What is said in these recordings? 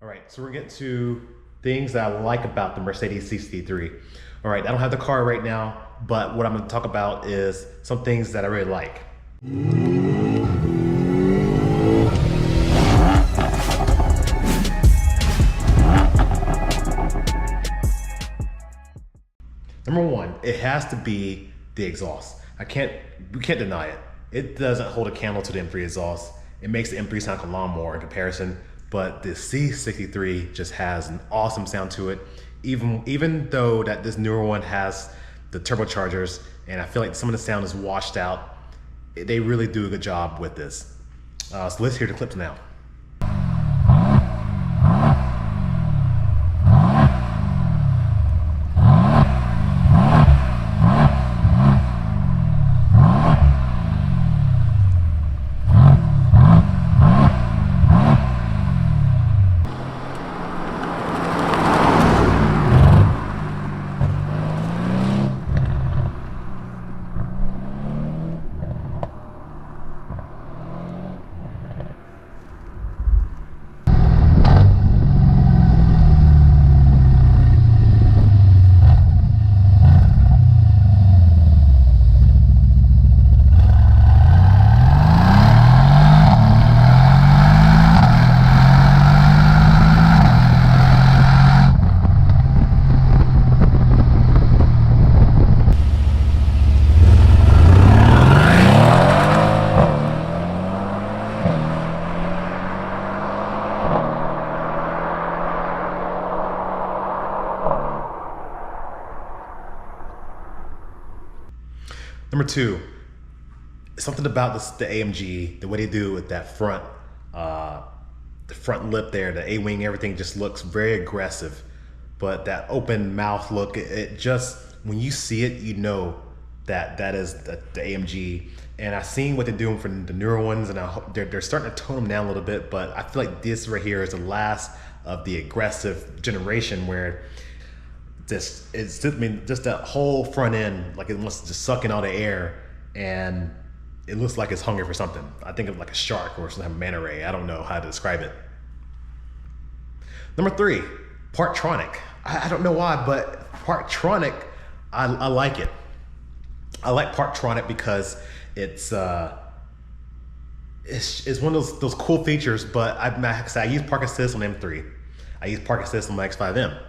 All right, so we're getting to things that I like about the Mercedes C63. All right, I don't have the car right now, but what I'm gonna talk about is some things that I really like. Number one, it has to be the exhaust. We can't deny it. It doesn't hold a candle to the M3 exhaust. It makes the M3 sound like a lawnmower in comparison, but the C63 just has an awesome sound to it. Even though that this newer one has the turbochargers, and I feel like some of the sound is washed out, they really do a good job with this. So let's hear the clips now. Number two, something about the AMG, the way they do with that the front lip there, the A-wing, everything just looks very aggressive. But that open mouth look, it just, when you see it, you know that is the AMG. And I've seen what they're doing for the newer ones, and they're starting to tone them down a little bit, but I feel like this right here is the last of the aggressive generation where just that whole front end, like it wants to just suck in all the air, and it looks like it's hungry for something. I think of like a shark or some kind of manta ray. I don't know how to describe it. Number three, Parktronic. I don't know why, but Parktronic, I like it. I like Parktronic because it's one of those cool features. But I use Park Assist on M3. I use Park Assist on my X5M.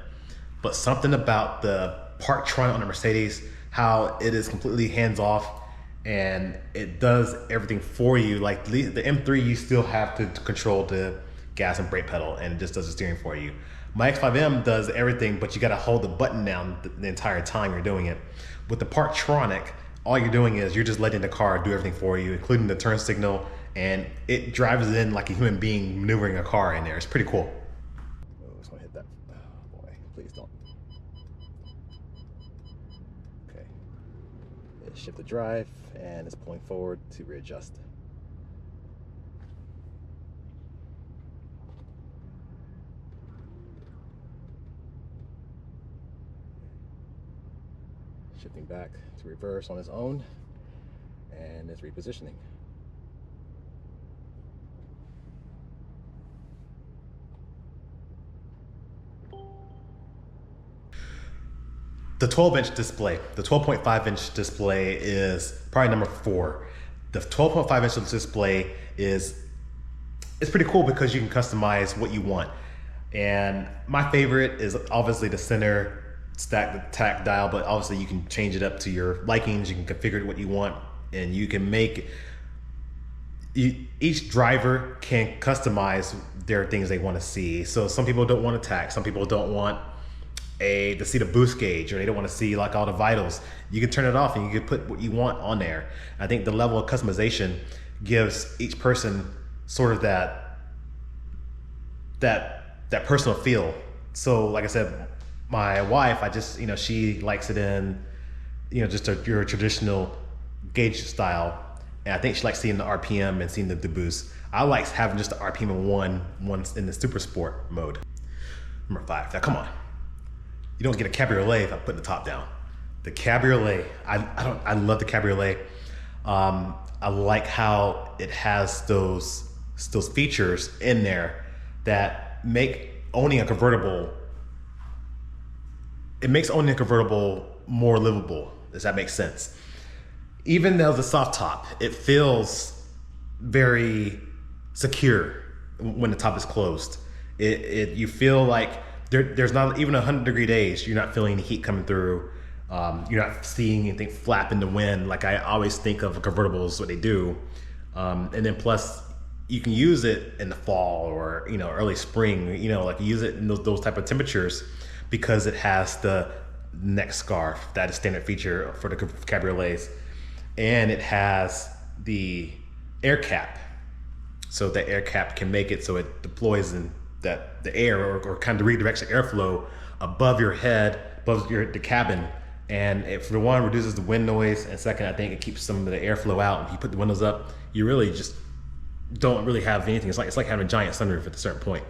But something about the Parktronic on the Mercedes, how it is completely hands off and it does everything for you. Like the M3, you still have to control the gas and brake pedal, and it just does the steering for you. My X5M does everything, but you got to hold the button down the entire time you're doing it. With the Parktronic, all you're doing is you're just letting the car do everything for you, including the turn signal, and it drives in like a human being maneuvering a car in there. It's pretty cool. Oh, it's gonna hit that. Oh boy, please don't. Okay. Shift the drive, and it's pulling forward to readjust. Shifting back to reverse on its own, and it's repositioning. The 12-inch display, the 12.5-inch display is probably number four. The 12.5-inch display it's pretty cool because you can customize what you want. And my favorite is obviously the center stack dial, but obviously you can change it up to your likings. You can configure what you want, and you can make each driver can customize their things they want to see. So some people don't want to tack, some people don't want to see the boost gauge, or they don't want to see like all the vitals. You can turn it off and you can put what you want on there. I think the level of customization gives each person sort of that personal feel. So like I said, my wife, she likes it in, just your traditional gauge style. And I think she likes seeing the RPM and seeing the boost. I like having just the RPM in one in the super sport mode. Number five, now come on. You don't get a Cabriolet if I put the top down. The Cabriolet, I love the Cabriolet. I like how it has those features in there that make owning a convertible, it makes owning a convertible more livable. Does that make sense? Even though the soft top, it feels very secure when the top is closed. You feel like there's not even 100-degree days, you're not feeling any heat coming through. You're not seeing anything flap in the wind like I always think of convertibles, what they do. And then plus, you can use it in the fall or early spring. Like use it in those type of temperatures because it has the neck scarf that is standard feature for the cabriolets, and it has the air cap. So the air cap can make it so it deploys in that the air or kind of redirects the airflow above your head, above the cabin. And it, for one, reduces the wind noise, and second, I think it keeps some of the airflow out. If you put the windows up, you really just don't really have anything. It's like having a giant sunroof at a certain point.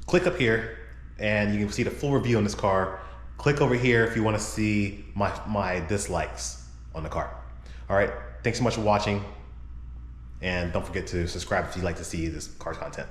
Click up here, and you can see the full review on this car. Click over here if you want to see my dislikes on the car. All right, thanks so much for watching, and don't forget to subscribe if you'd like to see this car content.